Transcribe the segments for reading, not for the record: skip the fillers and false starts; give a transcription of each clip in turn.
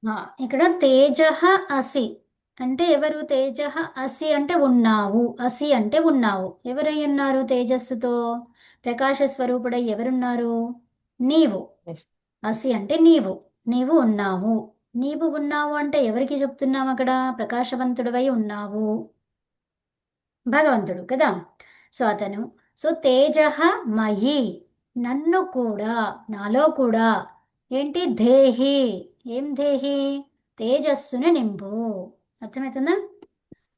ఆ, ఇక్కడ తేజః అసి అంటే ఎవరు? తేజః అసి అంటే ఉన్నావు, అసి అంటే ఉన్నావు. ఎవరై ఉన్నారు తేజస్సుతో? ప్రకాశ స్వరూపుడై ఎవరున్నారు? నీవు. Yes. అసి అంటే నీవు, నీవు ఉన్నావు. నీవు ఉన్నావు అంటే ఎవరికి చెప్తున్నావు అక్కడ? ప్రకాశవంతుడివై ఉన్నావు, భగవంతుడు కదా. సో అతను, సో తేజః మయి, నన్ను కూడా, నాలో కూడా ఏంటి దేహి, ఏం దేహి? తేజస్సును నింపు. అర్థమవుతుందా?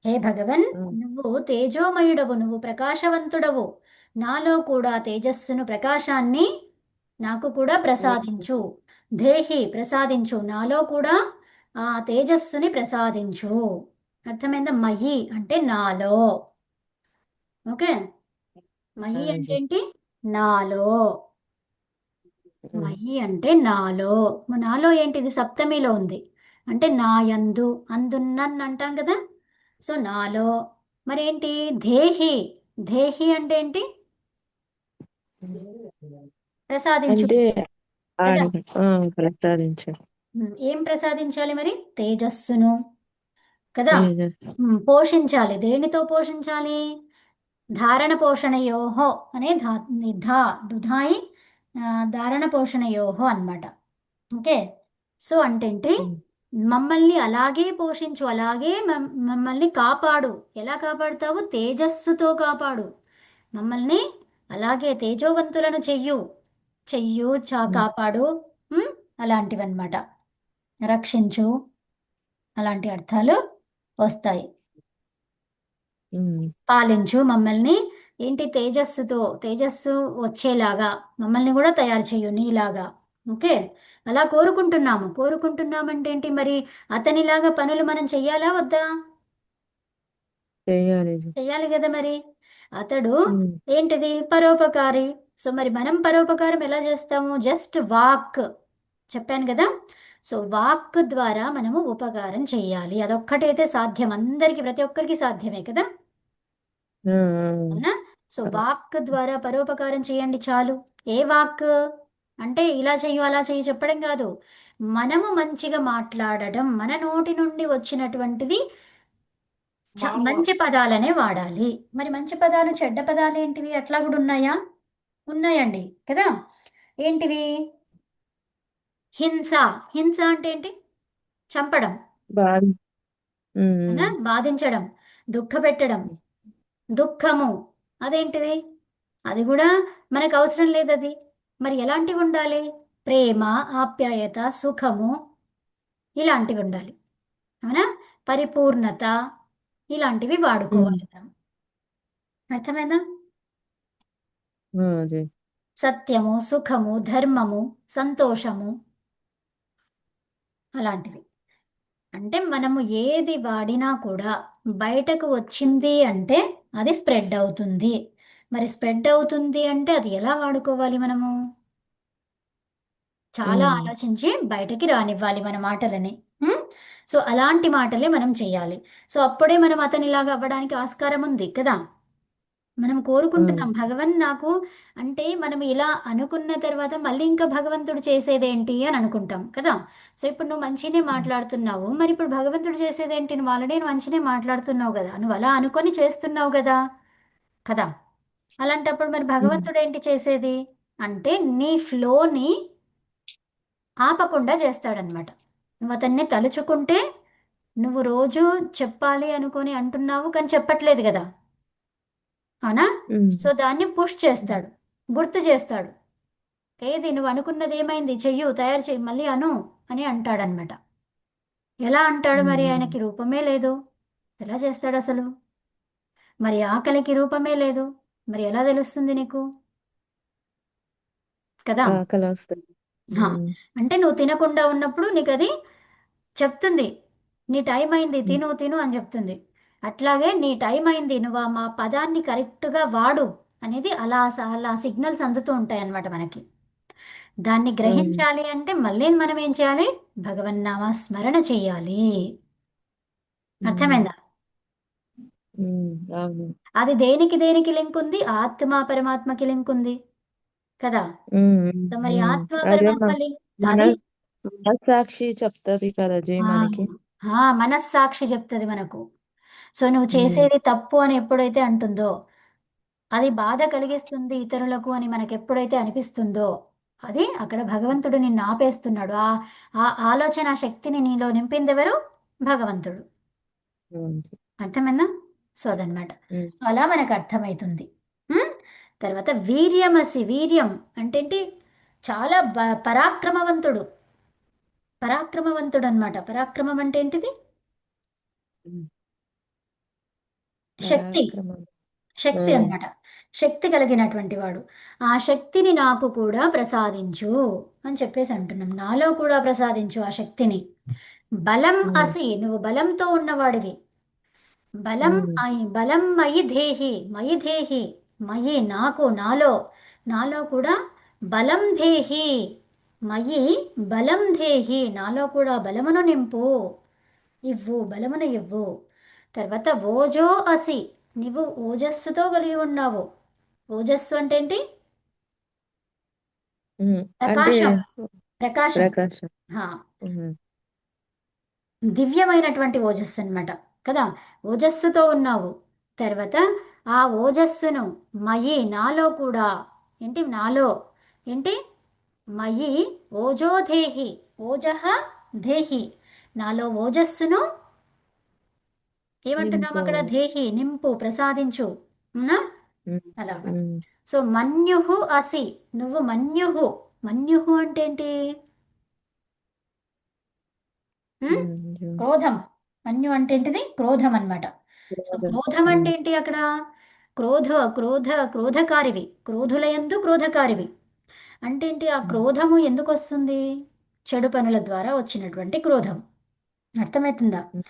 హే భగవన్, Mm. నువ్వు తేజోమయుడవు, నువ్వు ప్రకాశవంతుడవు. నాలో కూడా తేజస్సును, ప్రకాశాన్ని నాకు కూడా Mm. ప్రసాదించు. దేహి ప్రసాదించు, నాలో కూడా ఆ తేజస్సుని ప్రసాదించు. అర్థమైందా? మయి అంటే నాలో. ఓకే. మయి అంటే Yes. ఏంటి? నాలో. Mm. మయి అంటే నాలో. నాలో ఏంటిది? సప్తమిలో ఉంది అంటే నా యందు, అందున్నన్ అంటాం కదా. సో నాలో. మరేంటి? దేహి. దేహి అంటే ఏంటి? ప్రసాదించు అంటే కదా. ప్రసాదించారు. ఏం ప్రసాదించాలి మరి? తేజస్సును కదా. Yes. పోషించాలి. దేనితో పోషించాలి? ధారణ పోషణయోహో అనే ధా డుధాయి, ధారణ పోషణయోహో అన్నమాట. ఓకే. సో అంటే ఏంటి? Mm. మమ్మల్ని అలాగే పోషించు, అలాగే మమ్మల్ని కాపాడు. ఎలా కాపాడుతావు? తేజస్సుతో కాపాడు. మమ్మల్ని అలాగే తేజోవంతులను చెయ్యు, చెయ్యు Mm. కాపాడు. ఉమ్, అలాంటివన్నమాట. రక్షించు, అలాంటి అర్థాలు వస్తాయి. Mm. పాలించు మమ్మల్ని. ఏంటి? తేజస్సుతో, తేజస్సు వచ్చేలాగా మమ్మల్ని కూడా తయారు చెయ్యు నీలాగా. ఓకే. అలా కోరుకుంటున్నాము. కోరుకుంటున్నామంటే ఏంటి మరి? అతనిలాగా పనులు మనం చెయ్యాలా వద్దా? చేయాలి. చెయ్యాలి కదా మరి. అతడు Mm. ఏంటిది? పరోపకారి. సో మరి మనం పరోపకారం ఎలా చేస్తాము? జస్ట్ వాక్, చెప్పాను కదా. సో వాక్ ద్వారా మనము ఉపకారం చెయ్యాలి. అదొక్కటైతే సాధ్యం, అందరికీ, ప్రతి ఒక్కరికి సాధ్యమే కదా. అవునా? సో వాక్ ద్వారా పరోపకారం చేయండి చాలు. A walk? అంటే ఇలా చెయ్యు అలా చెయ్యి చెప్పడం కాదు. మనము మంచిగా మాట్లాడడం, మన నోటి నుండి వచ్చినటువంటిది మంచి పదాలనే వాడాలి. మరి మంచి పదాలు, చెడ్డ పదాలు ఏంటివి? అట్లా కూడా ఉన్నాయా? ఉన్నాయండి కదా. ఏంటివి? హింస. హింస అంటే ఏంటి? చంపడం. బాగా. అవునా? బాధించడం, దుఃఖపెట్టడం. దుఃఖము అదేంటిది? అది కూడా మనకు అవసరం లేదు అది. మరి ఎలాంటివి ఉండాలి? ప్రేమ, ఆప్యాయత, సుఖము, ఇలాంటివి ఉండాలి. అవునా? పరిపూర్ణత, ఇలాంటివి వాడుకోవాలి మనం. అర్థమైందా? అదే. సత్యము, సుఖము, ధర్మము, సంతోషము, అలాంటివి. అంటే మనము ఏది వాడినా కూడా బయటకు వచ్చింది అంటే అది స్ప్రెడ్ అవుతుంది. మరి స్ప్రెడ్ అవుతుంది అంటే అది ఎలా వాడుకోవాలి మనము? చాలా Mm. ఆలోచించి బయటకి రానివ్వాలి మన మాటలని. ఉం? సో అలాంటి మాటలే మనం చెయ్యాలి. సో అప్పుడే మనం అతనిలాగా అవ్వడానికి ఆస్కారం ఉంది కదా. మనం కోరుకుంటున్నాం భగవన్ నాకు, అంటే మనం ఇలా అనుకున్న తర్వాత మళ్ళీ ఇంకా భగవంతుడు చేసేదేంటి అని అనుకుంటాం కదా. సో ఇప్పుడు నువ్వు మంచినే మాట్లాడుతున్నావు, మరి ఇప్పుడు భగవంతుడు చేసేదేంటి? నువ్వు ఆల్రెడీ మంచినే మాట్లాడుతున్నావు కదా, నువ్వు అలా అనుకొని చేస్తున్నావు కదా, కదా. అలాంటప్పుడు మరి Mm. భగవంతుడు ఏంటి చేసేది? అంటే నీ ఫ్లోని ఆపకుండా చేస్తాడనమాట. నువ్వు అతన్ని తలుచుకుంటే, నువ్వు రోజు చెప్పాలి అనుకొని అంటున్నావు కానీ చెప్పట్లేదు కదా, అవునా. So Mm. దాన్ని పుష్ చేస్తాడు, గుర్తు చేస్తాడు. ఏది నువ్వు అనుకున్నది ఏమైంది, చెయ్యు, తయారు చెయ్యి, మళ్ళీ అను అని అంటాడనమాట. ఎలా అంటాడు మరి? Mm. ఆయనకి రూపమే లేదు, ఎలా చేస్తాడు అసలు? మరి ఆకలికి రూపమే లేదు, మరి ఎలా తెలుస్తుంది నీకు, కదా. ఆకలి వస్తుంది. హా. Mm. అంటే నువ్వు తినకుండా ఉన్నప్పుడు నీకు అది చెప్తుంది, నీ టైం అయింది, Mm. తిను తిను అని చెప్తుంది. అట్లాగే నీ టైం అయింది, నువ్వు ఆ మా పదాన్ని కరెక్ట్గా వాడు అనేది అలా అలా సిగ్నల్స్ అందుతూ ఉంటాయి అన్నమాట మనకి. దాన్ని అవును. గ్రహించాలి అంటే మళ్ళీ మనం ఏం చేయాలి? భగవన్నామ స్మరణ చెయ్యాలి. Mm. అర్థమైందా? అవును. అది దేనికి దేనికి లింక్ ఉంది? ఆత్మ పరమాత్మకి లింక్ ఉంది కదా. Mm. సో మరి Mm. ఆత్మ అదే పరమాత్మ లింక్ మన అది. మనస్సాక్షి చెప్తది కదా జీ ఆ, మనకి. మనస్సాక్షి చెప్తుంది మనకు. సో నువ్వు ఉమ్, చేసేది తప్పు అని ఎప్పుడైతే అంటుందో, అది బాధ కలిగిస్తుంది ఇతరులకు అని మనకు ఎప్పుడైతే అనిపిస్తుందో, అది అక్కడ భగవంతుడు నిన్ను ఆపేస్తున్నాడు. ఆ ఆలోచన శక్తిని నీలో నింపింది ఎవరు? భగవంతుడు. అవును. అర్థమైందా? సో అదనమాట. ఉమ్, సో అలా మనకు అర్థమవుతుంది. ఉమ్? తర్వాత వీర్యమసి, వీర్యం అంటే ఏంటి? చాలా పరాక్రమవంతుడు. పరాక్రమవంతుడు అనమాట. పరాక్రమం అంటే ఏంటిది? ఉమ్. శక్తి. పరాక్రమం. ఆ, శక్తి అన్నమాట. శక్తి కలిగినటువంటి వాడు. ఆ శక్తిని నాకు కూడా ప్రసాదించు అని చెప్పేసి అంటున్నాం. నాలో కూడా ప్రసాదించు ఆ శక్తిని. బలం ఉమ్, అసి, నువ్వు బలంతో ఉన్నవాడివి. ఉమ్, బలం మయి ధేహి, మయి ధేహి, మయి నాకు, నాలో కూడా బలం ధేహి, మయి బలం ధేహి, నాలో కూడా బలమును నింపు, ఇవ్వు, బలమును ఇవ్వు. తర్వాత ఓజో అసి, నీవు ఓజస్సుతో కలిగి ఉన్నావు. ఓజస్సు అంటే ఏంటి? అంటే ప్రకాశం. ప్రకాశం. ప్రకాశం. హా, ఉమ్, దివ్యమైనటువంటి ఓజస్సు అన్నమాట కదా. ఓజస్సుతో ఉన్నావు. తర్వాత ఆ ఓజస్సును మయి, నాలో కూడా, ఏంటి నాలో, ఏంటి మయి ఓజోధేహి, ఓజః ధేహి, నాలో ఓజస్సును ఏమంటున్నాం నింపు. అక్కడ? ధేహి, నింపు, ప్రసాదించు. అవునా? ఉమ్, అలాగా. ఉమ్, సో మన్యుహు అసి, నువ్వు మన్యుహు. మన్యుహు అంటే ఏంటి? ఉమ్? ఉమ్. క్రోధం. మన్యు అంటే ఏంటిది? క్రోధం అన్నమాట. సో క్రోధం. క్రోధం అంటే ఉమ్, ఏంటి అక్కడ? క్రోధకారివి, క్రోధులయందు క్రోధకారివి. అంటే ఏంటి? ఆ ఉమ్, క్రోధము ఎందుకు వస్తుంది? చెడు పనుల ద్వారా వచ్చినటువంటి క్రోధం. అర్థమవుతుందా? ఉమ్,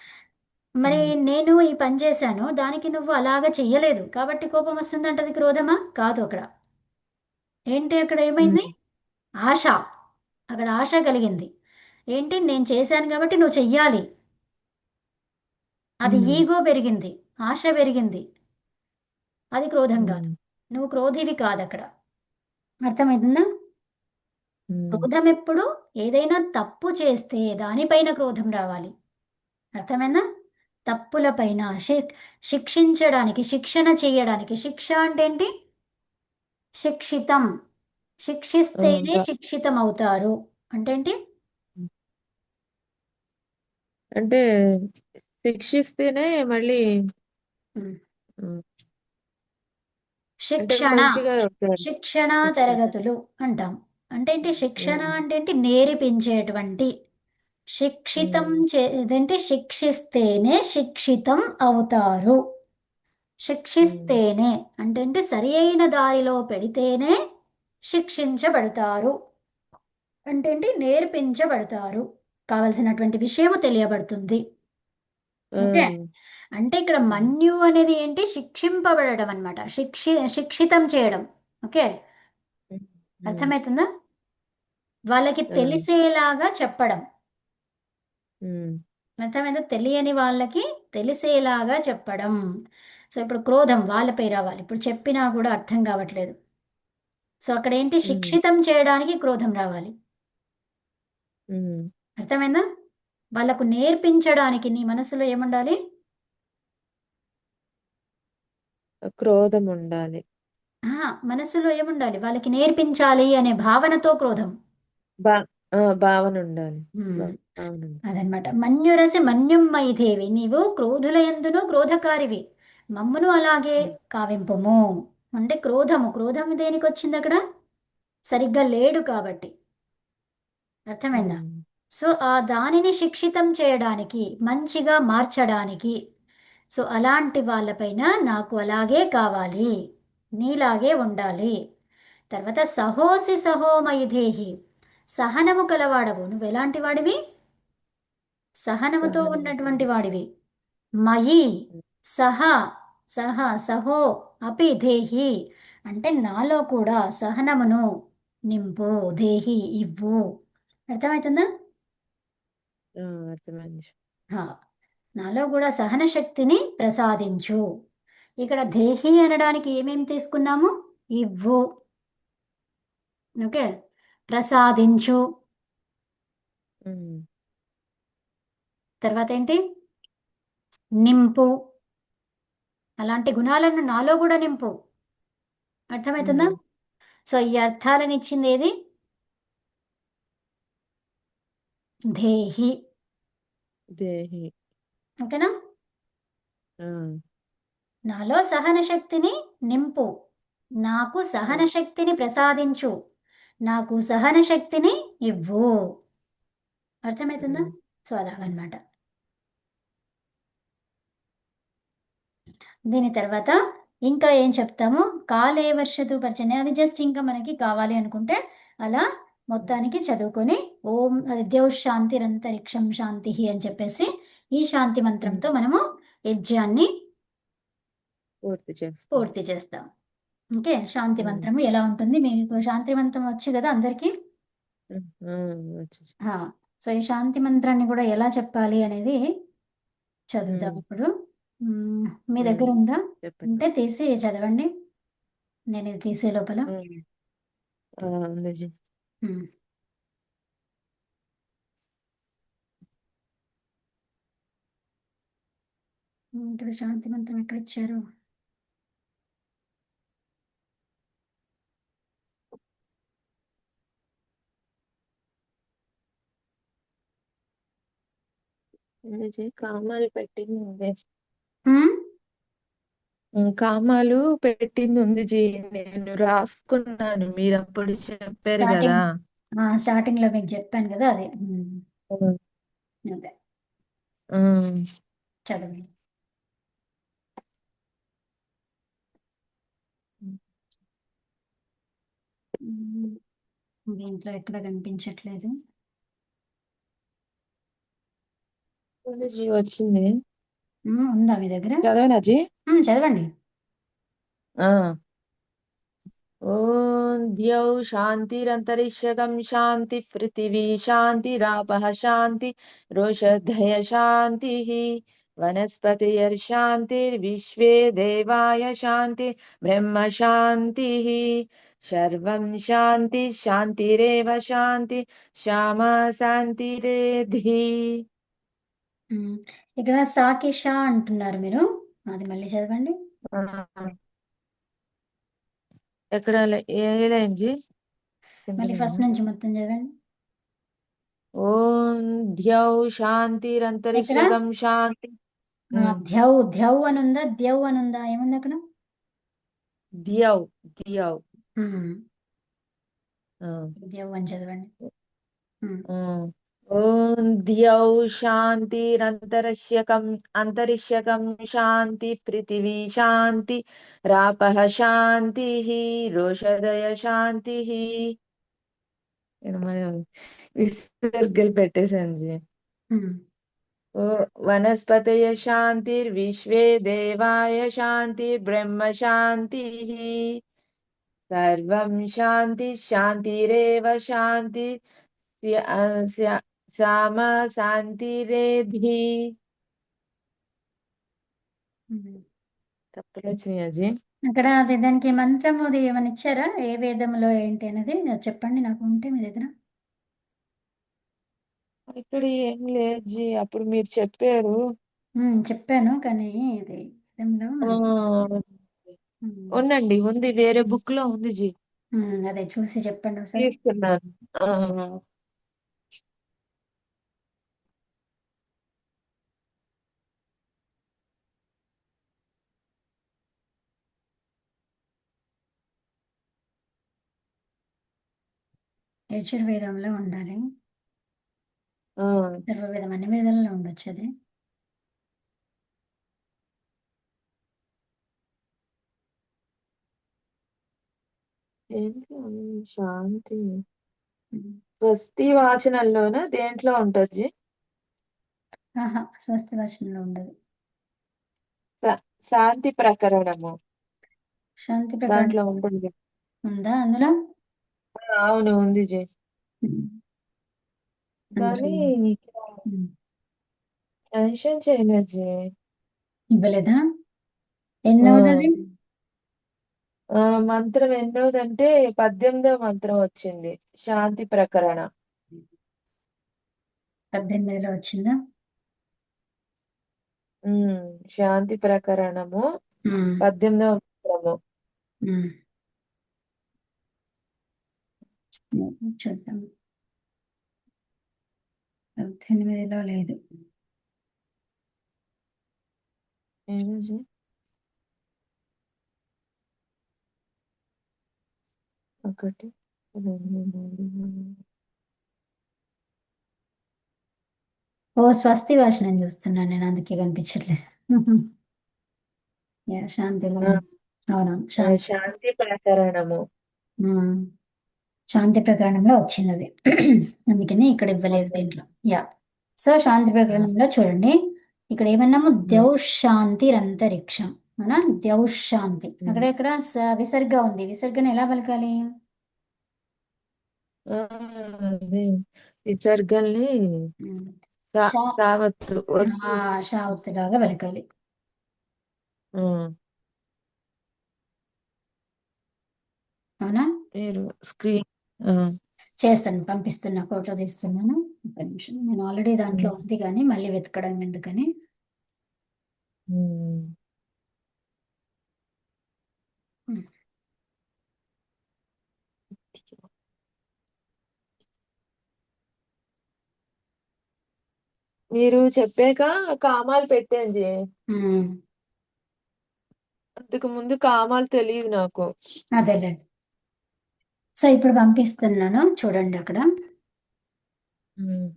మరి ఉమ్, నేను ఈ పని చేశాను, దానికి నువ్వు అలాగా చెయ్యలేదు కాబట్టి కోపం వస్తుందంటది క్రోధమా? కాదు అక్కడ. ఏంటి అక్కడ ఏమైంది? ఉమ్, ఆశ. అక్కడ ఆశ కలిగింది. ఏంటి? నేను చేశాను కాబట్టి నువ్వు చెయ్యాలి. అది ఉమ్, ఈగో పెరిగింది. ఆశ పెరిగింది. అది క్రోధం కాదు. ఉమ్, నువ్వు క్రోధివి కాదు అక్కడ. అర్థమవుతుందా? ఉమ్. క్రోధం ఎప్పుడు ఏదైనా తప్పు చేస్తే దానిపైన క్రోధం రావాలి. అర్థమైందా? తప్పులపైన శిక్షించడానికి, శిక్షణ చేయడానికి. శిక్ష అంటే ఏంటి? శిక్షితం. ఆ, శిక్షిస్తేనే బా- శిక్షితం అవుతారు. అంటే ఏంటి? అంటే శిక్షిస్తేనే మళ్ళీ ఉమ్. ఉమ్, అంటే శిక్షణ. మంచిగా ఉంటారు. శిక్షణ శిక్షణ. తరగతులు అంటాం. అంటే ఏంటి? శిక్షణ ఉమ్, అంటే ఏంటి? నేర్పించేటువంటి. శిక్షితం ఉమ్, ఇదేంటి? శిక్షిస్తేనే శిక్షితం అవుతారు. ఉమ్, శిక్షిస్తేనే అంటే ఏంటి? సరి అయిన దారిలో పెడితేనే శిక్షించబడతారు. అంటే ఏంటి? నేర్పించబడతారు. కావలసినటువంటి విషయము తెలియబడుతుంది. ఆ, ఓకే. అంటే ఇక్కడ ఉమ్, మన్యు అనేది ఏంటి? శిక్షింపబడడం అనమాట. శిక్షితం చేయడం. ఓకే. ఉమ్, అర్థమవుతుందా? వాళ్ళకి ఆ, తెలిసేలాగా చెప్పడం. ఉమ్, అర్థమైందా? తెలియని వాళ్ళకి తెలిసేలాగా చెప్పడం. సో ఇప్పుడు క్రోధం వాళ్ళపై రావాలి. ఇప్పుడు చెప్పినా కూడా అర్థం కావట్లేదు. సో అక్కడ ఏంటి? ఉమ్, శిక్షితం చేయడానికి క్రోధం రావాలి. ఉమ్. అర్థమైందా? వాళ్ళకు నేర్పించడానికి నీ మనసులో ఏముండాలి? క్రోధం ఉండాలి. మనసులో ఏముండాలి? వాళ్ళకి నేర్పించాలి అనే భావనతో క్రోధం. బా భావన ఉండాలి. హ్మ్. భావన ఉండాలి. అదనమాట. మన్యురసి మన్యం మైథేవి, నీవు క్రోధులయందును క్రోధకారివి. మమ్మును అలాగే కావింపుము. అంటే క్రోధము, క్రోధం దేనికి వచ్చింది అక్కడ? సరిగ్గా లేడు కాబట్టి. అర్థమైందా? ఉమ్, సో ఆ దానిని శిక్షితం చేయడానికి, మంచిగా మార్చడానికి. సో అలాంటి వాళ్ళపైన నాకు అలాగే కావాలి, నీలాగే ఉండాలి. తర్వాత సహోసి సహోమయిధేహి, సహనము కలవాడవు. నువ్వు ఎలాంటి వాడివి? సహనముతో సహనం. ఉన్నటువంటి వాడివి. మయి సహ, సహో అపి ధేహి, అంటే నాలో కూడా సహనమును నింపు, ధేహి ఇవ్వు. అర్థమవుతుందా? ఆ, అర్థమైంది. హా, నాలో కూడా సహన శక్తిని ప్రసాదించు. ఇక్కడ దేహి అనడానికి ఏమేమి తీసుకున్నాము? ఇవ్వు. ఓకే. ప్రసాదించు. ఉమ్, తర్వాత ఏంటి? నింపు. అలాంటి గుణాలను నాలో కూడా నింపు. అర్థమవుతుందా? ఉమ్, సో ఈ అర్థాలను ఇచ్చింది ఏది? దేహి. దేహి. ఓకేనా? ఆ, నాలో సహన శక్తిని నింపు. నాకు సహన ఉమ్, శక్తిని ప్రసాదించు. నాకు సహన శక్తిని ఇవ్వు. అర్థమవుతుందా? ఉమ్, సో అలాగనమాట. దీని తర్వాత ఇంకా ఏం చెప్తాము? కాలే వర్షతు పర్జన్య, అది జస్ట్ ఇంకా మనకి కావాలి అనుకుంటే అలా మొత్తానికి చదువుకొని ఓం అది ద్యౌ శాంతిరంతరిక్షం శాంతి అని చెప్పేసి ఈ శాంతి ఉమ్, మంత్రంతో మనము యజ్ఞాన్ని పూర్తి చేస్తాం. పూర్తి చేస్తాం. ఓకే, శాంతి ఉమ్, మంత్రము ఎలా ఉంటుంది? మీకు శాంతి మంత్రం వచ్చు కదా అందరికీ? ఉమ్, వచ్చు. ఆ, సో ఈ శాంతి మంత్రాన్ని కూడా ఎలా చెప్పాలి అనేది చదువుతాం ఉమ్, ఇప్పుడు. మీ ఉమ్, దగ్గర ఉందా? చెప్పండి. ఉంటే తీసి చదవండి. నేను ఇది తీసే లోపల. ఉమ్, ఉంది జీ. ఉమ్. ఇక్కడ శాంతి మంత్రం ఎక్కడ ఇచ్చారు? ఉంది జీ. కామాలు పెట్టింది ఉంది. ఉమ్, కామాలు పెట్టింది ఉంది జీ. నేను రాసుకున్నాను, మీరు అప్పుడు చెప్పారు కదా. స్టార్టింగ్ స్టార్టింగ్ లో మీకు చెప్పాను కదా అది. ఉమ్, అదే ఉమ్, చదవండి. ఉమ్, దీంట్లో ఎక్కడ కనిపించట్లేదు. ఉంది జీ, వచ్చింది. ఉందా మీ దగ్గర? చదవనా జీ? చదవండి. ఆ. ఓం ద్యౌ శాంతిరంతరిక్షకం శాంతి పృథివీ శాంతిరాపః శాంతి రోషధయ శాంతి వనస్పతిర్శాంతిర్విశ్వే దేవాయ శాంతి బ్రహ్మ శాంతి సర్వం శాంతి శాంతిరేవ శాంతి శ్యామ శాంతిరేధి. ఉమ్, ఇక్కడ సాకిషా అంటున్నారు మీరు. అది మళ్ళీ చదవండి. ఆ, ఎక్కడ ఏ లైన్ జీ? కింద మళ్ళీ లైనా? ఫస్ట్ నుంచి మొత్తం చదవండి. ఓం ద్యౌ ఎక్కడ? శాంతిరంతరిక్షకం శాంతి. ఉమ్, ధ్యౌ ధ్యౌ అని ఉందా? ద్యౌ అని ఉందా? ఏముంది అక్కడ? ద్యౌ ద్యౌ. ఉమ్, ఆ, ద్యౌ అని చదవండి. ఆ. ఓం ద్యౌ శాంతిరంతరిక్షకం అంతరిక్షకం శాంతి పృథివీ శాంతి రాపః శాంతి రోషధయ శాంతి. నేను మరి విసర్గలు పెట్టేశాను జీ. ఉమ్, ఓ వనస్పతయ శాంతిర్విశ్వే దేవాయ శాంతి బ్రహ్మ శాంతి సర్వం శాంతి శాంతిరేవ శాంతి సామ శాంతిరేధి. ఉమ్. తప్పులు వచ్చినాయి అజీ. అక్కడ అది దానికి మంత్రం అది ఏమైనా ఇచ్చారా? ఏ వేదంలో ఏంటి అనేది అది చెప్పండి నాకు ఉంటే మీ దగ్గర. ఇక్కడ ఏం లేదు జీ, అప్పుడు మీరు చెప్పారు. చెప్పాను కానీ ఇది వేదంలో మనకి. ఆ, ఉమ్, ఉందండి, ఉంది, వేరే బుక్ లో ఉంది జీ. అదే చూసి చెప్పండి ఒకసారి. తీసుకున్నాను. ఆ, యజుర్వేదంలో ఉండాలి. ఆ. సర్వవేదం అన్ని వేదాలలో ఉండొచ్చు అది. ఏంటి శాంతి ఉమ్. స్వస్తి వాచనంలోన దేంట్లో ఉంటది? ఆహా, స్వస్తి వచనంలో ఉండదు. శాంతి ప్రకరణము శాంతి ప్రకరణం దాంట్లో ఉంటుంది. ఉందా అందులో? అవును, ఉంది జీ. ఉమ్, అందులో కానీ ఉమ్, మెన్షన్ చేయలేదు జీ. ఇవ్వలేదా? ఆ, ఎన్నోది అది? మంత్రం ఎన్నోదంటే 18వ మంత్రం వచ్చింది, శాంతి ప్రకరణ. 18లో వచ్చిందా? శాంతి ప్రకరణము ఉమ్, 18వ మంత్రము. ఉమ్. చూద్దాం. 18లో లేదు. ఏది? ఒకటి, రెండు, మూడు, నాలుగు. ఓ స్వస్తి వాచనం చూస్తున్నాను నేను, అందుకే కనిపించట్లేదు. యా, శాంతిలో ఆ, ఉంది. అవునవును, శాంతి. శాంతి ప్రకరణము. ఉమ్, శాంతి ప్రకరణంలో వచ్చింది అది. అందుకని ఇక్కడ ఇవ్వలేదు ఓకే. దీంట్లో. యా. సో శాంతి ఆ, ప్రకరణంలో చూడండి, ఇక్కడ ఏమన్నాము? ఉమ్, ద్యౌశాంతిరంతరిక్షం. అవునా? ద్యౌశాంతి. ఉమ్. అక్కడ ఇక్కడ విసర్గ ఉంది. విసర్గను ఎలా పలకాలి? ఆ, అదే విసర్గల్ని ఉమ్, రా- షా. రావత్తు ఆ, ఒత్తు. షా ఒత్తులాగా పలకాలి. ఉమ్, అవునా? మీరు స్క్రీన్. ఆ, చేస్తాను, పంపిస్తున్నా, ఫోటో తీస్తున్నాను. ఒక నిమిషం, నేను ఆల్రెడీ దాంట్లో ఉమ్, ఉంది కానీ మళ్ళీ వెతకడం ఎందుకని. ఉమ్. ఉమ్, మీరు చెప్పాక కామాలు పెట్టాను జే. ఉమ్, అంతకు ముందు కామాలు తెలియదు నాకు. అదేలే. సో ఇప్పుడు పంపిస్తున్నాను, చూడండి అక్కడ. ఉమ్,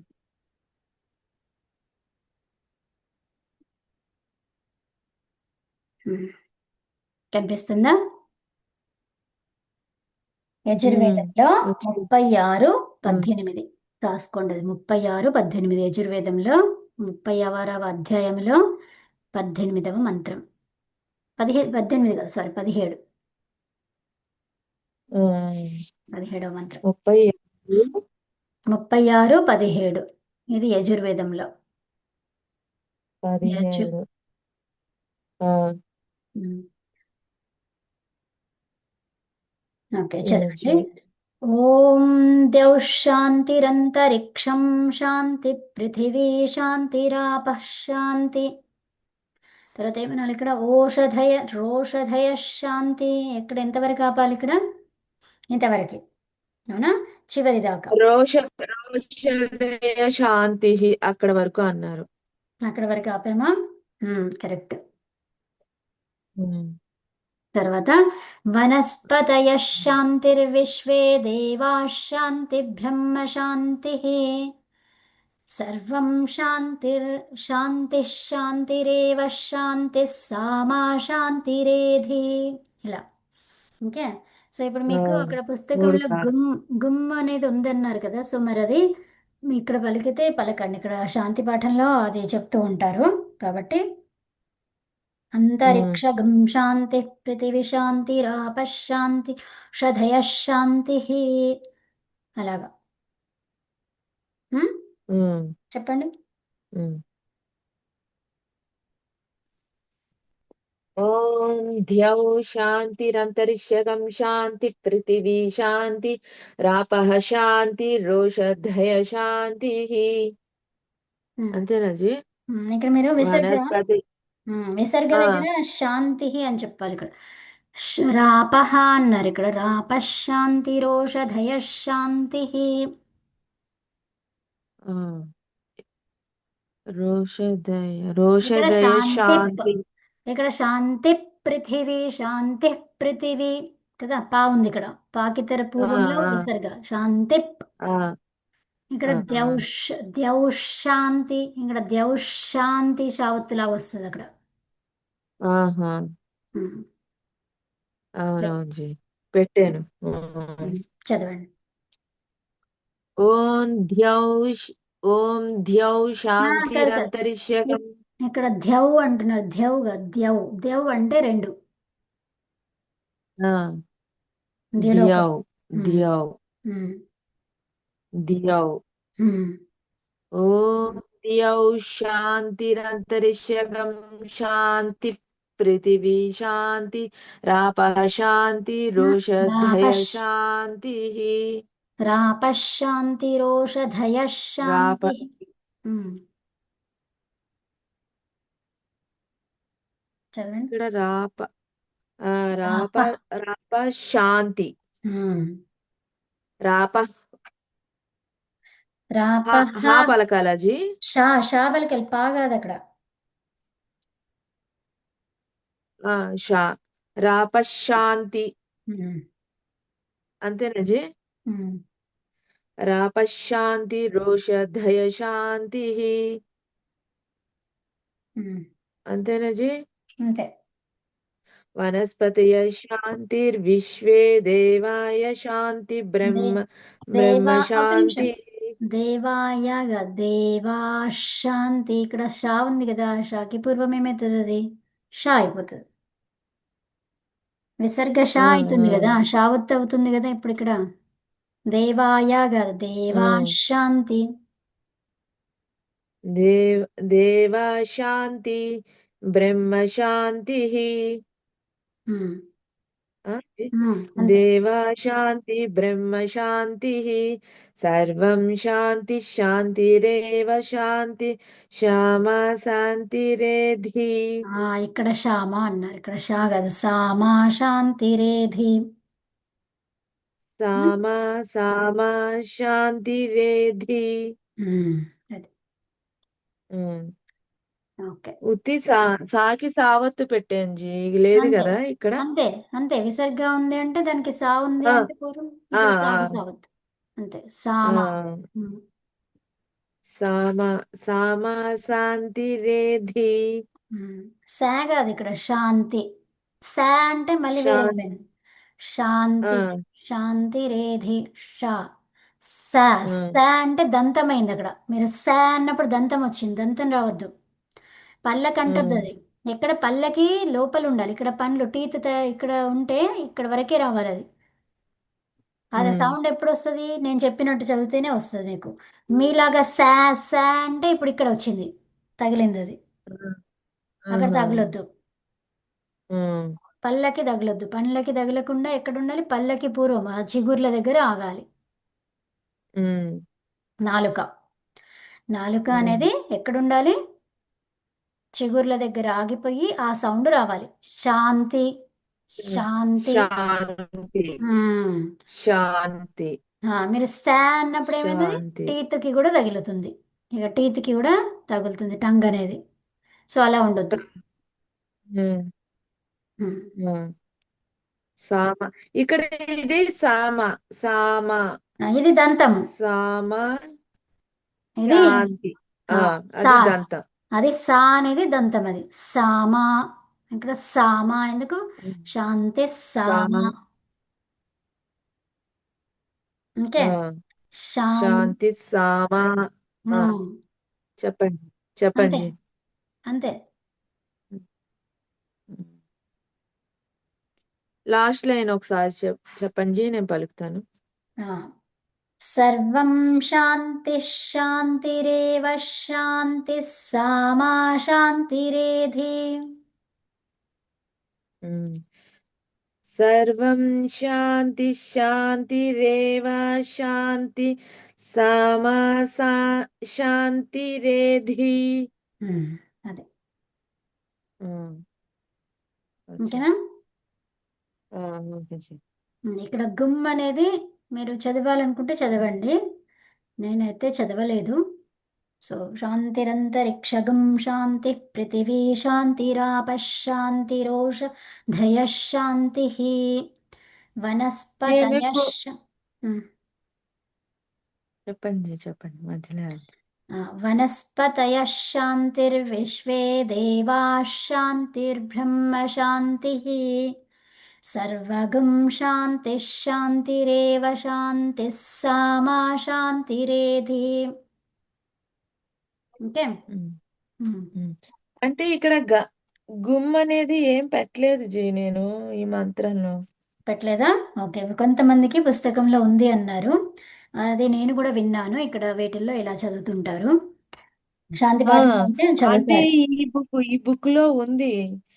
ఉమ్, కనిపిస్తుందా? ఉమ్. యజుర్వేదంలో వచ్చి 36:18 రాసుకోండి. అది 36:18 యజుర్వేదంలో 36వ అధ్యాయంలో 18వ మంత్రం. 18 కాదు, సారీ, 17. 17వ మంత్రం. 37. 36:17. ఇది యజుర్వేదంలో. యజు 17. ఆ, ఉమ్, ఓకే, చదవండి. యజు. ఓం ద్యౌః శాంతిరంతరిక్షం శాంతి పృథివీ శాంతిరాపః శాంతి. తర్వాత ఏమనాలి ఇక్కడ? రోషధయ శాంతి. ఎక్కడ ఎంతవరకు ఆపాలి ఇక్కడ? ఇంతవరకు. అవునా? చివరి దాకా. రోష రోషదయ శాంతి అక్కడ వరకు అన్నారు. అక్కడ వరకు ఆపామా? కరెక్ట్. ఉమ్, తర్వాత వనస్పతయ శాంతిర్విశ్వే దేవాः శాంతి బ్రహ్మ శాంతి. సర్వం శాంతిరేవ శాంతి సామా శాంతిరేధి. ఇలా. ఓకే. సో ఇప్పుడు ఆ, మీకు అక్కడ మూడు పుస్తకంలో సార్లు. గుమ్ గుమ్ అనేది ఉందన్నారు కదా, సో మరి అది మీ ఇక్కడ పలికితే పలకండి. ఇక్కడ శాంతి పాఠంలో అది చెప్తూ ఉంటారు కాబట్టి. ఉమ్, అంతరిక్ష గం శాంతి పృథివీ శాంతిరాపశాంతి షధయ శాంతి. అలాగా. ఉమ్, ఉమ్, చెప్పండి. ఉమ్. ఓం ద్యౌ శాంతిరంతరిక్షగం శాంతి పృథివీ శాంతి రాపః శాంతి రోషధయ శాంతి. ఉమ్, అంతేనా జీ? ఇక్కడ మీరు విసర్గ. వనస్పతి. విసర్గ ఆ, దగ్గర శాంతి అని చెప్పాలి. ఇక్కడ రాపహ అన్నారు, ఇక్కడ రాపశాంతి రోషధయ శాంతి. ఆ. రోషదయ ఇక్కడ రోషదయ శాంతి. ఇక్కడ శాంతి పృథివీ శాంతి పృథివీ కదా, పా ఉంది ఇక్కడ. పాకితర ఆ, పూర్వంలో విసర్గ శాంతి. ఆ, ఇక్కడ ఆ, ద్యౌశాంతి. ఇక్కడ ద్యౌశాంతి షావత్తులా వస్తుంది అక్కడ. ఆహా. ఉమ్, అవునవును జీ, పెట్టాను. ఉమ్. చదవండి. ఓం ద్యౌ ఓం ద్యౌ కాదు కాదు, శాంతిరంతరిక్షగం. ఇక్కడ ధ్యౌ అంటున్నారు. ధ్యౌగా ద్యౌ. ద్యౌ అంటే రెండు. ఆ, ద్యులోపం. ద్యౌ ఉమ్, ద్యౌ ఉమ్, ద్యౌ. ఉమ్. ఓం ద్యౌ శాంతిరంతరిక్షగం శాంతి పృథివీ శాంతి రాపః శాంతి రోషధయ రాపశ్ శాంతి. రాపశాంతిరోషధయ రాప శాంతి. ఉమ్, చదవండి. ఇక్కడ రాప ఆ, రాప రాప. రాప శాంతి. ఉమ్, రాప రాప. హా హా పలకాలజీ. షా పలికెళ్ళి పా కాదు అక్కడ. ఆ, షా. రాప శాంతి. ఉమ్, అంతేనజీ. ఉమ్, రాప శాంతి రోషధయ శాంతి. ఉమ్, అంతేనజీ. అంతే. వనస్పతయ శాంతిర్విశ్వే దేవాయ శాంతి దే బ్రహ్మ బ్రహ్మ దేవా ఒక నిమిషం. శాంతి. దేవాయగా దేవా శాంతి. ఇక్కడ షా ఉంది కదా, షాకి పూర్వం ఏమవుతుంది అది? షా అయిపోతుంది. విసర్గ షా ఆ, అవుతుంది ఆ, కదా, షా ఒత్తి అవుతుంది కదా ఇప్పుడు ఇక్కడ. దేవాయ కాదు, ఆ. దేవా శాంతి. దేవ దేవా శాంతి బ్రహ్మ శాంతి. ఉమ్, ఆ, అంతే. దేవా శాంతి బ్రహ్మ శాంతి. సర్వం శాంతి శాంతిరేవ శాంతి శ్యామ శాంతిరేధి. ఇక్కడ శ్యామ అన్నారు, ఇక్కడ షా కాదు, సామా శాంతిరేధి. ఉమ్, సామ సామ శాంతిరేధి. ఉమ్, అది. ఉమ్. ఓకే. ఉత్తి సాకి సావత్తు పెట్టాను జీ. లేదు అంతే. కదా ఇక్కడ. అంతే. అంతే విసర్గ ఉంది అంటే దానికి సా ఉంది ఆ, అంటే పూర్వం ఆ, ఇక్కడ ఆ, సాగి సావత్. అంతే ఆ. సామ. ఉమ్, సామ సామ శాంతిరేధి. ఉమ్. సా కాదు ఇక్కడ శాంతి. సా అంటే మళ్ళీ వేరే శాంతి. అయిపోయింది. శాంతి. ఆ, శాంతి రేధి. షా. సా. ఆ, సా అంటే దంతమైంది అక్కడ. మీరు సా అన్నప్పుడు దంతం వచ్చింది, దంతం రావద్దు. పళ్ళకి ఆ, అంటద్దు అది. ఎక్కడ పళ్ళకి లోపల ఉండాలి. ఇక్కడ పండ్లు టీత్ ఇక్కడ ఉంటే ఇక్కడ వరకే రావాలి అది. అది ఉమ్, సౌండ్ ఎప్పుడు వస్తుంది? నేను చెప్పినట్టు చదివితేనే వస్తుంది మీకు. మీలాగా సా. సా అంటే ఇప్పుడు ఇక్కడ వచ్చింది, తగిలింది అది. అక్కడ ఆహా, తగలొద్దు. ఉమ్, పళ్ళకి తగలొద్దు. పండ్లకి తగలకుండా ఎక్కడ ఉండాలి? పళ్ళకి పూర్వం ఆ చిగుర్ల దగ్గర ఆగాలి. ఉమ్, నాలుక. నాలుక ఉమ్, అనేది ఎక్కడ ఉండాలి? చిగుర్ల దగ్గర ఆగిపోయి ఆ సౌండ్ రావాలి. శాంతి. ఉమ్. శాంతి. శాంతి మ్మ్. శాంతి మీరు సా అన్నప్పుడు ఏమవుతుంది? శాంతి. టీత్కి కూడా తగులుతుంది. ఇక టీత్కి కూడా తగులుతుంది టంగ్ అనేది. సో అలా ఉండొద్దు. ఉమ్, మ్మ్. ఉమ్. సామ. ఇక్కడ ఇది సామ సామ ఇది దంతం. సామ ఇది శాంతి. ఆ, ఆ, సా. అది దంతం. అది సా అనేది దంతం అది. సామా. ఇక్కడ సామా ఎందుకు? ఉమ్. శాంతి సామ. సామా. ఓకే. ఆ, శాం. శాంతి సామ. ఆ, మ్మ్. చెప్పండి అంతే. చెప్పండి. అంతే. లాస్ట్ లైన్ ఒకసారి చెప్పండి, నేను పలుకుతాను. ఆ. సర్వం శాంతి శాంతిరేవ శాంతి సామా శాంతిరేధి. ఉమ్. సర్వం శాంతి శాంతిరేవ శాంతి సమా శాంతిరేధి. మ్మ్. అదే. ఉమ్, అచ్చా. ఓకేనా? ఆ, ఓకే జీ. ఇక్కడ గుమ్ అనేది మీరు చదవాలనుకుంటే చదవండి. నేనైతే చదవలేదు. సో శాంతిరంతరిక్షగం శాంతి పృథివీ శాంతిరాప శాంతిరోష ధయ శాంతి నేను వనస్పతయ చెప్పండి చెప్పండి మధ్యలో వనస్పతయ శాంతిర్విశ్వే దేవా శాంతిర్బ్రహ్మ శాంతి సర్వగం శాంతి శాంతిరేవ శాంతి సామా శాంతిరేధి. ఓకే. ఉమ్, ఉమ్. ఉమ్. అంటే ఇక్కడ గుమ్ అనేది ఏం పెట్టలేదు జీ నేను ఈ మంత్రంలో. పెట్టలేదా? ఓకే. కొంతమందికి పుస్తకంలో ఉంది అన్నారు. అది నేను కూడా విన్నాను. ఇక్కడ వీటిల్లో ఇలా చదువుతుంటారు. శాంతి ఆ, పాఠం అంటే అంటే చదువుతారు. ఈ బుక్ లో ఉంది.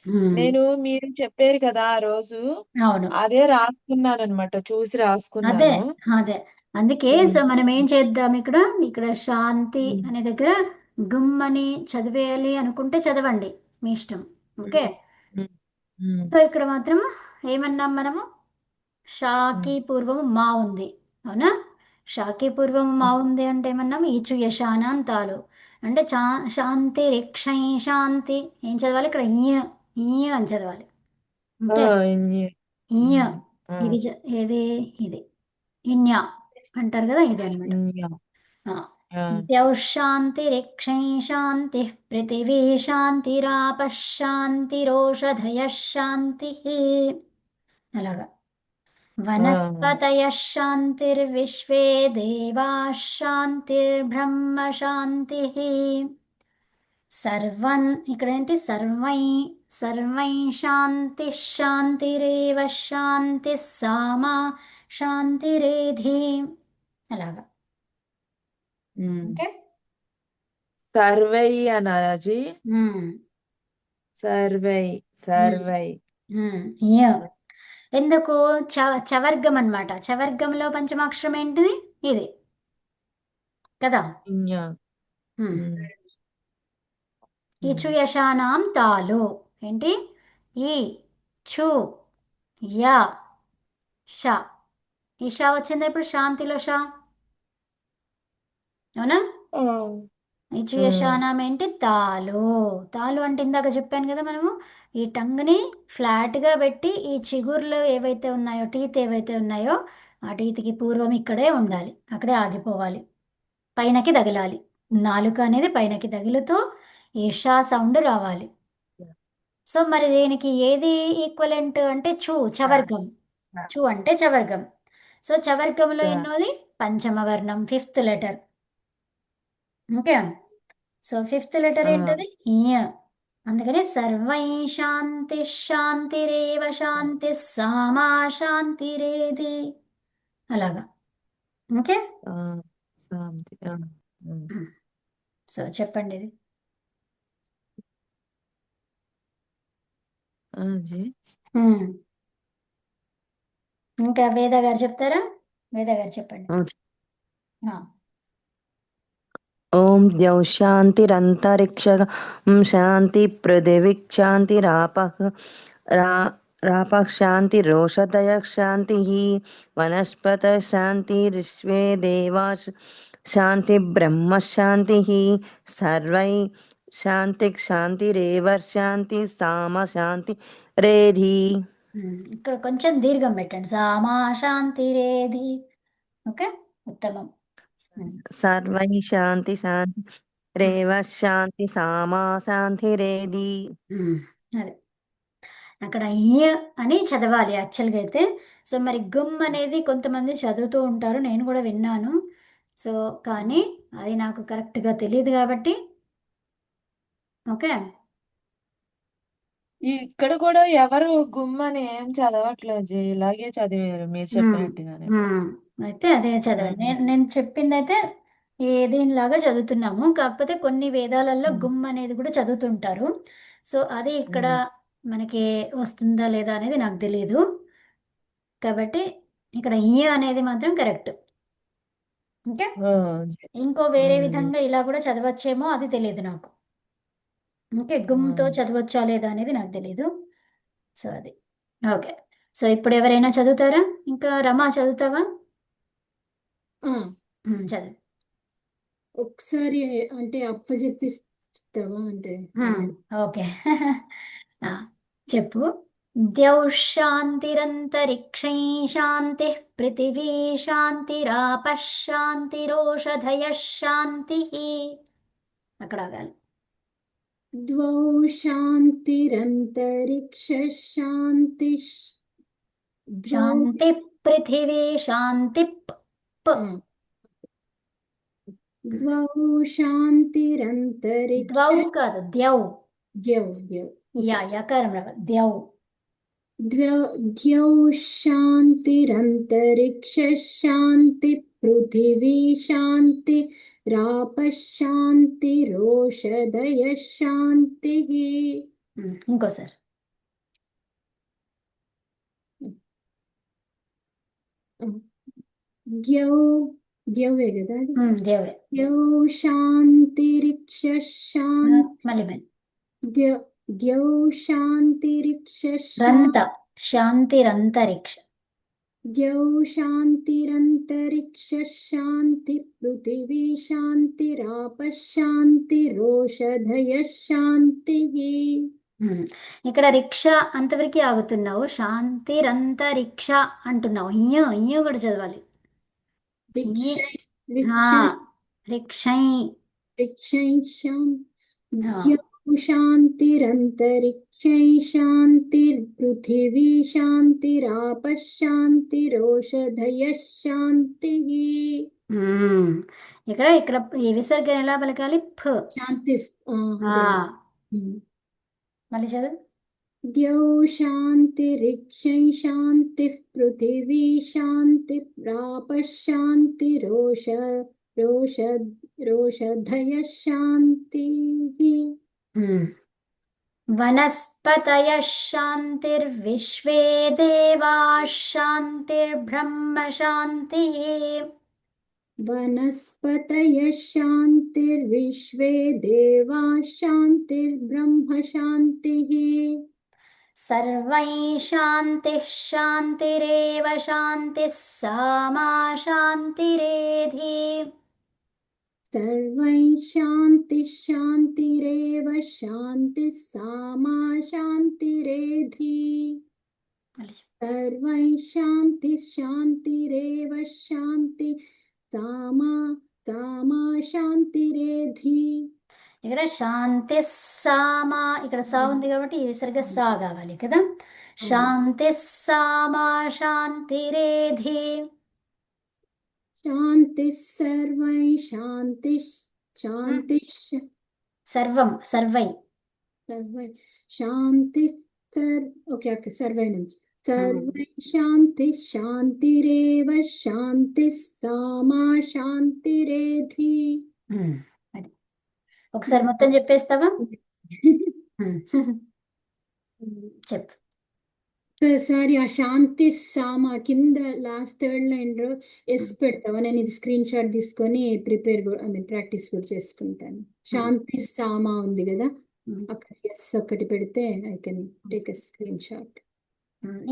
ఉమ్, నేను మీరు చెప్పారు కదా ఆ రోజు, అవును. అదే రాసుకున్నాను అనమాట, చూసి అదే. రాసుకున్నాను. అదే. అందుకే సో ఉమ్, మనం ఏం చేద్దాం ఇక్కడ. ఇక్కడ శాంతి ఉమ్, అనే దగ్గర గుమ్మని చదివేయాలి అనుకుంటే చదవండి, మీ ఇష్టం. ఓకే. ఉమ్, ఉమ్, ఉమ్, సో ఇక్కడ మాత్రం ఏమన్నాం మనము, షాకి ఉమ్, పూర్వము మా ఉంది, అవునా? షాకి పూర్వము మా ఉమ్. ఉంది అంటే ఏమన్నాం, ఈచు యశానంతాలు. అంటే శాంతి రిక్షై శాంతి. ఏం చదవాలి ఇక్కడ, ఈ అని చదవాలి. ఆ, ఓకే. ఇన్ని. ఇయ. ఉమ్, ఆ, ఇది ఏది, ఇది ఇన్య అంటారు కదా, ఇది అనమాట. ఇన్ని. ఆ, ద్యౌశాంతి రిక్షై శాంతి పృథివీ శాంతిరాప శాంతిరోషధయ శాంతి. అలాగా. ఆ, వనస్పతయః శాంతిర్విశ్వే దేవాः శాంతిర్బ్రహ్మ శాంతిః. సర్వన్ ఇక్కడ ఏంటి, సర్వై శాంతి శాంతిరేవ శాంతి సామా శాంతిరేధి. అలాగా. ఉమ్. ఓకే. సర్వై అనాలజీ. ఉమ్, సర్వై, ఉమ్, సర్వై. యా. ఎందుకు చవర్గం అన్నమాట. చవర్గంలో పంచమాక్షరం ఏంటిది, ఇది కదా. ఇన్య. ఉమ్. ఉమ్, ఉమ్. ఇచు యశానాం తాలు ఏంటి, ఈ, ఛు, యా, ష. ఈ ష వచ్చిందా ఇప్పుడు శాంతిలో ష, అవునా? ఆ, ఇచు ఆ, యశానాం ఏంటి, తాలు. తాలు అంటే ఇందాక చెప్పాను కదా మనము, ఈ టంగ్ని ఫ్లాట్గా పెట్టి ఈ చిగుర్లు ఏవైతే ఉన్నాయో, టీత్ ఏవైతే ఉన్నాయో, ఆ టీత్కి పూర్వం ఇక్కడే ఉండాలి, అక్కడే ఆగిపోవాలి, పైనకి తగిలాలి. నాలుక అనేది పైనకి తగులుతూ ఈ షా సౌండ్ రావాలి. సో మరి దీనికి ఏది ఈక్వలెంట్ అంటే చవర్గం. చు అంటే చవర్గం. సో చవర్గంలో స- ఎన్నోది, పంచమ వర్ణం, fifth letter. Okay. So fifth letter ఆ, ఏంటది, ఇ. అందుకని సర్వై శాంతి శాంతిరేవ శాంతి సామా శాంతిరేది. అలాగా. ఓకే. ఆ, శాంతి. ఆ, ఉమ్. సో చెప్పండి ఇది. ఆ, జీ. ఉమ్. ఇంకా వేద గారు చెప్తారా, వేద గారు చెప్పండి. ఆ. ఓం ద్యౌ శాంతిరంతరిక్షగం శాంతి పృథివీ శాంతిరాపః రా రాపః శాంతిరోషధయః శాంతిః వనస్పతయః శాంతిర్విశ్వే దేవాः శాంతిర్బ్రహ్మ శాంతిః సర్వై శాంతిరేవ శాంతి సామ శాంతి రేధి. ఇక్కడ కొంచెం దీర్ఘం పెట్టండి, సామా శాంతిరేది. ఓకే. ఉత్తమం. ఉమ్. సర్వై శాంతి ఉమ్. శాంతి సామా శాంతిరేధి. ఉమ్. అదే. అక్కడ ఈ అని చదవాలి యాక్చువల్గా అయితే. సో మరి గుమ్ అనేది కొంతమంది చదువుతూ ఉంటారు, నేను కూడా విన్నాను. సో కానీ అది నాకు కరెక్ట్గా తెలియదు కాబట్టి. ఓకే. ఇక్కడ కూడా ఎవరు గుమ్మని ఏం చదవట్లేదు జీ. ఇలాగే చదివారు మీరు ఉమ్. చెప్పినట్టుగానే. ఉమ్. అయితే అదే చదవండి, ఉమ్, నేను చెప్పింది అయితే దీనిలాగా చదువుతున్నాము. కాకపోతే కొన్ని వేదాలలో ఉమ్, గుమ్ అనేది కూడా చదువుతుంటారు. సో అది ఇక్కడ ఉమ్. మనకి వస్తుందా లేదా అనేది నాకు తెలియదు. కాబట్టి ఇక్కడ ఈ అనేది మాత్రం కరెక్ట్. ఓకే. ఆ, జీ. ఇంకో వేరే ఉమ్, విధంగా ఇలా కూడా చదవచ్చేమో, అది తెలియదు నాకు. ఓకే. గుమ్తో ఉమ్. చదవచ్చా లేదా అనేది నాకు తెలియదు. సో అది. ఓకే. సో ఇప్పుడు ఎవరైనా చదువుతారా, ఇంకా రమా చదువుతావా? ఆ, చదువు. ఒకసారి అంటే అప్పచెప్పిస్తావా అంటే ఓకే. ఆ, చెప్పు. ద్యౌ శాంతిరంతరిక్షై శాంతి పృథివీ శాంతిరాప శాంతిరోషధయ శాంతి. అక్కడ ఆగాలి. ద్వౌ శాంతిరంతరిక్ష శాంతి ద్వౌ శాంతి పృథివీ శాంతి ప్. ఆ, ద్వౌ శాంతిరంతరిక్ష ద్వౌ కాదు, ద్యౌ. ద్యౌ ద్యౌ ఓకే యకారం రావాలి, ద్యౌ. ద్యౌ శాంతిరంతరిక్ష శాంతి పృథివీ శాంతి రాప శాంతి రోషదయ శాంతి. ఇంకోసారి. ద్యౌ ద్యవే కదా అది దేవే ద్యౌ శాంతిరిక్ష శాంతి మళ్ళీ మళ్ళీ ద్యౌ శాంతిరిక్ష రంత శాంతిరంతరిక్ష ద్యౌ శాంతిరంతరిక్ష శాంతి పృథివీ శాంతిరాప శాంతిరోషధయ శాంతి. ఉమ్. ఇక్కడ రిక్ష అంతవరకు ఆగుతున్నావు, శాంతిరంతరిక్ష అంటున్నావు. ఇయ్యు కూడా చదవాలి. ఇయ్యి. ఆ, రిక్షై. రిక్షై ఆ, ద్యౌ శాంతిరంతరిక్షై శాంతిర్పృథివీ శాంతిరాప శాంతిరోషధయ శాంతి. ఉమ్. ఇక్కడ ఇక్కడ ఈ విసర్గ ఎలా పలకాలి? ఫ్. శాంతి ఆ, మళ్ళీ చదువు. ద్యౌ శాంతిరిక్షై శాంతిః పృథివీ శాంతిరాప శాంతిరోషధయ శాంతి. ఉమ్. వనస్పతయః శాంతిర్విశ్వే దేవాः శాంతిర్బ్రహ్మ శాంతిః. వనస్పతయః శాంతిర్విశ్వే దేవాः శాంతిర్బ్రహ్మ శాంతిః. సర్వై శాంతిః శాంతిరేవ శాంతిः సామా శాంతిరేధి. సర్వై శాంతిః శాంతిరేవ శాంతిః సామా శాంతిరేధి. మళ్ళీ చెప్పు. సర్వై శాంతిః శాంతిరేవ శాంతి సామా శాంతిరేధి. ఇక్కడ శాంతి సామా, ఇక్కడ సా ఉంది కాబట్టి ఈ విసర్గ సా కావాలి కదా. శాంతి సామా శాంతిరేధి. శాంతిః సర్వై శాంతిః సర్వం సర్వై. సర్వై శాంతిః ఓకే సర్వై నుంచి సర్వై శాంతిః శాంతిరేవ శాంతిః సామా శాంతిరేధి. అది ఒకసారి మొత్తం చెప్పేస్తావా? చెప్పు. ఒకసారి ఆ శాంతి సామా కింద లాస్ట్ థర్డ్ లైన్ లో ఎస్ పెడతావా? నేను ఇది స్క్రీన్ షాట్ తీసుకొని ప్రిపేర్ ప్రాక్టీస్ కూడా చేసుకుంటాను. శాంతి సామా ఉంది కదా, అక్కడ ఎస్ ఒకటి పెడితే I can take a screen shot.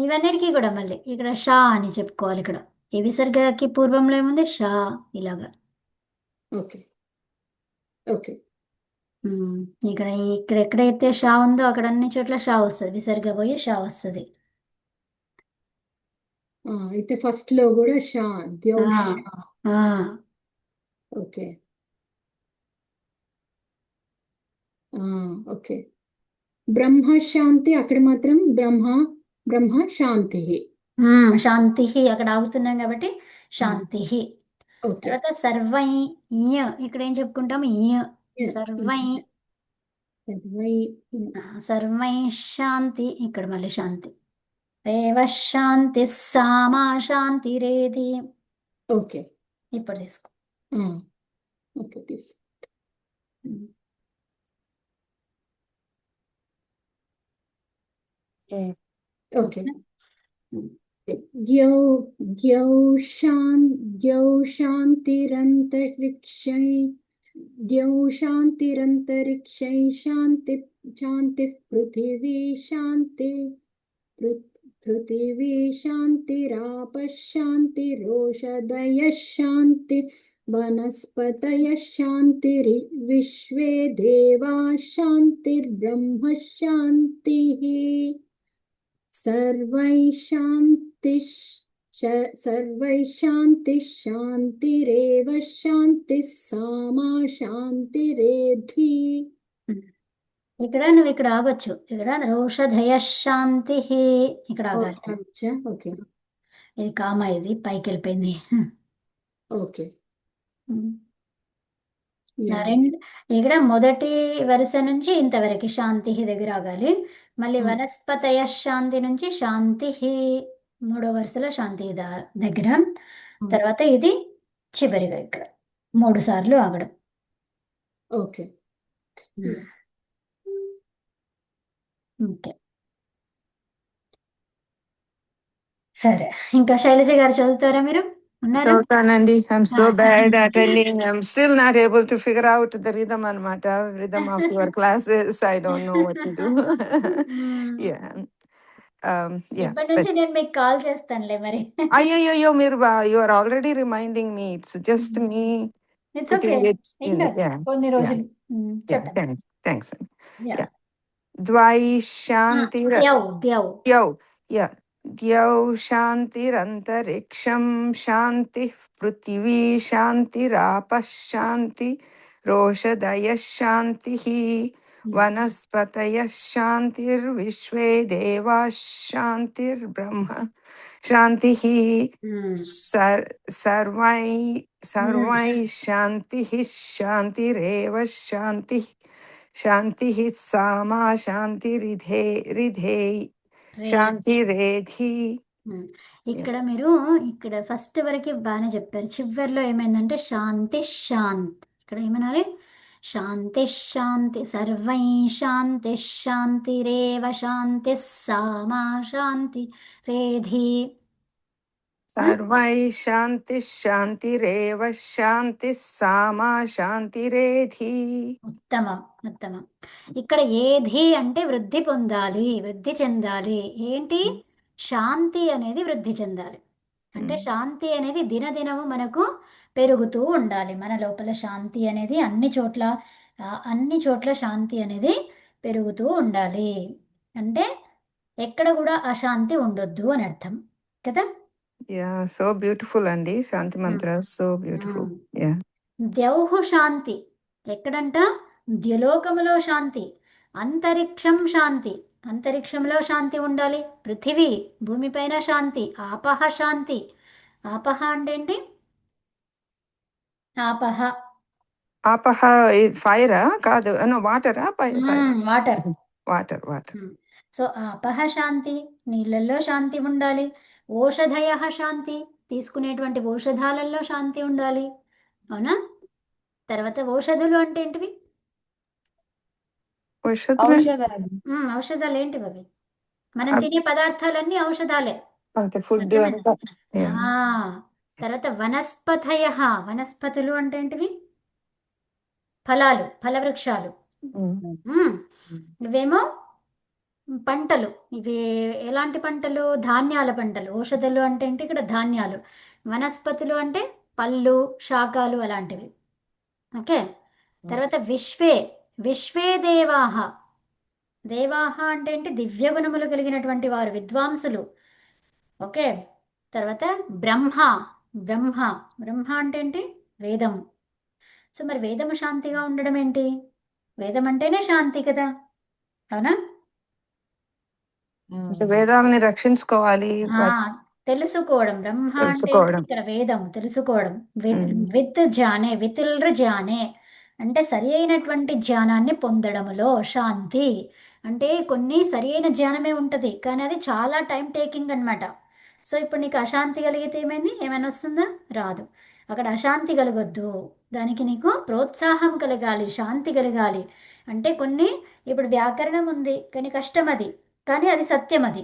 ఇవన్నిటికీ కూడా మళ్ళీ ఇక్కడ షా అని చెప్పుకోవాలి. ఇక్కడ ఈ విసర్గకి పూర్వంలో ఏముంది? షా ఇలాగా. ఓకే ఓకే ఇక్కడ ఇక్కడ ఎక్కడైతే షా ఉందో అక్కడ అన్ని చోట్ల షా వస్తుంది, విసర్గ పోయి షా వస్తుంది. అయితే ఫస్ట్ లో కూడా షా ద్యౌ ఆ, షా. ఆ, ఓకే ఓకే బ్రహ్మ శాంతి అక్కడ మాత్రం బ్రహ్మ శాంతి. శాంతి అక్కడ ఆగుతున్నాం కాబట్టి శాంతి. ఓకే తర్వాత సర్వై ఇక్కడ ఏం చెప్పుకుంటాము? సర్వై సర్వై సర్వై శాంతి, ఇక్కడ మళ్ళీ శాంతి. రేవ శాంతి సామా శాంతిరేధి. ఓకే ఇప్పుడు తీసుకో. ఓకే తీసు ఓకే ద్యౌ శాంతిరంతరిక్షై శాంతిః పృథివీ శాంతిరాప శాంతిరోషధయ శాంతి వనస్పతయః శాంతిర్విశ్వే దేవాः శాంతిర్బ్రహ్మ శాంతిః. సర్వై శాంతిః శాంతిరేవ శాంతిః సామా శాంతిరేధి. ఇక్కడ నువ్వు ఇక్కడ ఆగొచ్చు. ఇక్కడ రోషధయ శాంతి ఇక్కడ ఆగాలి. అచ్చా ఓకే ఇది కామా, ఇది పైకి వెళ్ళిపోయింది. ఓకే ఇక్కడ మొదటి వరుస నుంచి ఇంతవరకు శాంతి దగ్గర ఆగాలి. మళ్ళీ వనస్పతయ శాంతి నుంచి శాంతి మూడో వరుసలో శాంతి దగ్గర. తర్వాత ఇది చివరిగా ఇక్కడ 3 సార్లు ఆగడం. ఓకే ఓకే సరే, ఇంకా శైలజ గారు చదువుతారా మీరు? ఉన్నారా? చదువుతానండి. I'm ఆ, so bad attending. I'm still not able to figure out the rhythm anamata. Rhythm of your classes. I don't know what to do. Hmm. Yeah. Yeah. ఇప్పటి But నుంచి నేను మీకు కాల్ చేస్తానులే మరి. అయ్యో మీరు you are already reminding me. It's just me it's putting okay, it ఏం in. కాదు, Yeah. కొన్ని Yeah. రోజులు. Yeah. చెప్పండి. Thanks. Yeah. Yeah. Dvaishanti ద్యౌ ద్యౌ. Dhyau, yeah. Dhyau ShantirantarikshamShanti Prithvi Shantirapah Shanti Roshadayah Shantihi Vanaspatayah Shantir Vishve Devas Shantir Brahma Shantihi Sarvai Shantihi Shantireva Shanti Shantihi Sama Shantiridhe రే. శాంతి రేధి. ఇక్కడ మీరు ఇక్కడ first వరకు బాగానే చెప్పారు, చివరిలో ఏమైందంటే శాంతి శాంతి. ఇక్కడ ఏమనాలి? శాంతి శాంతి, సర్వై శాంతి శాంతిరేవ శాంతి సామా శాంతి రేధి. సర్వై శాంతి శాంతిరేవ శాంతి సామా శాంతిరేధి. ఉత్తమం ఉత్తమం. ఇక్కడ ఏధి అంటే వృద్ధి పొందాలి, వృద్ధి చెందాలి. ఏంటి? శాంతి అనేది వృద్ధి చెందాలి. అంటే శాంతి అనేది దినదినము మనకు పెరుగుతూ ఉండాలి. మన లోపల శాంతి అనేది అన్ని చోట్ల శాంతి అనేది పెరుగుతూ ఉండాలి. అంటే ఎక్కడ కూడా అశాంతి ఉండొద్దు అని అర్థం కదా. యా, సో బ్యూటిఫుల్ అండి శాంతి మంత్ర, సో బ్యూటిఫుల్. యా. ద్యౌహు శాంతి ఎక్కడంట? ద్యులోకములో శాంతి, అంతరిక్షం శాంతి, అంతరిక్షంలో శాంతి ఉండాలి. పృథివీ భూమిపైన శాంతి, ఆపహ శాంతి. ఆపహ అంటే ఏంటి? ఆపహ ఆపహ ఫైరా కాదు, వాటరా? వాటర్. వాటర్. సో ఆపహ శాంతి, నీళ్ళల్లో శాంతి ఉండాలి. ఓషధయ శాంతి, తీసుకునేటువంటి ఔషధాలలో శాంతి ఉండాలి. అవునా? తర్వాత ఔషధులు అంటే ఏంటివి? ఔషధాలు. ఔషధాలు ఏంటివి అవి? మనం అవ్- తినే పదార్థాలన్నీ ఔషధాలే. అంతే, ఫుడ్ అర్థమైందా? అంతా. యా. తర్వాత వనస్పతయ, వనస్పతులు అంటే ఏంటివి? ఫలాలు, ఫలవృక్షాలు. ఇవేమో పంటలు. ఇవి ఎలాంటి పంటలు? ధాన్యాల పంటలు. ఔషధాలు అంటే ఏంటి? ఇక్కడ ధాన్యాలు. వనస్పతులు అంటే పళ్ళు, శాకాలు అలాంటివి. ఓకే. తర్వాత విశ్వే దేవాహ. దేవాహ అంటే ఏంటి? దివ్య గుణములు కలిగినటువంటి వారు, విద్వాంసులు. ఓకే. తర్వాత బ్రహ్మ అంటే ఏంటి? వేదము. సో మరి వేదము శాంతిగా ఉండడం ఏంటి? వేదం అంటేనే శాంతి కదా, అవునా? వేదాలని రక్షించుకోవాలి. తెలుసుకోవడం. బ్రహ్మ అంటే ఏంటి? తెలుసుకోవడం. ఇక్కడ వేదం తెలుసుకోవడం. విత్ జానే, వితిల్ర జానే అంటే సరి అయినటువంటి జ్ఞానాన్ని పొందడములో శాంతి. అంటే కొన్ని సరి అయిన జ్ఞానమే ఉంటుంది, కానీ అది చాలా టైం టేకింగ్ అన్నమాట. సో ఇప్పుడు నీకు అశాంతి కలిగితే ఏమైనా వస్తుందా? రాదు. అక్కడ అశాంతి కలగొద్దు, దానికి నీకు ప్రోత్సాహం కలగాలి, శాంతి కలగాలి. అంటే కొన్ని ఇప్పుడు వ్యాకరణం ఉంది, కానీ కష్టం అది, కానీ అది సత్యం అది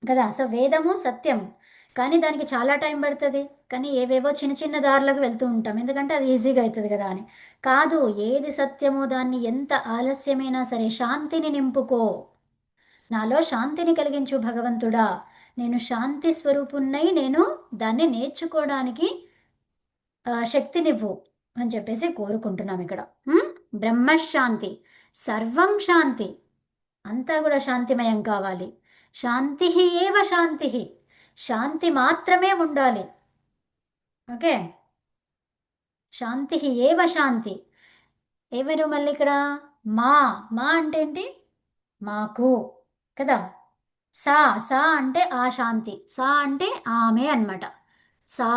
కదా. సో వేదము సత్యం, కానీ దానికి చాలా టైం పడుతుంది. కానీ ఏవేవో చిన్న చిన్న దారులకు వెళ్తూ ఉంటాం, ఎందుకంటే అది ఈజీగా అవుతుంది కదా అని. కాదు, ఏది సత్యమో దాన్ని ఎంత ఆలస్యమైనా సరే శాంతిని నింపుకో. నాలో శాంతిని కలిగించు భగవంతుడా, నేను శాంతి స్వరూపున్నై, నేను దాన్ని నేర్చుకోవడానికి శక్తినివ్వు అని చెప్పేసి కోరుకుంటున్నాం ఇక్కడ. బ్రహ్మశాంతి, సర్వం శాంతి, అంతా కూడా శాంతిమయం కావాలి. శాంతి ఏవ శాంతి, శాంతి మాత్రమే ఉండాలి. ఓకే. శాంతి ఏవ శాంతి. ఎవరు మళ్ళీ ఇక్కడ? మా అంటే ఏంటి? మాకు కదా. సా అంటే ఆ శాంతి, సా అంటే ఆమె అన్నమాట. సా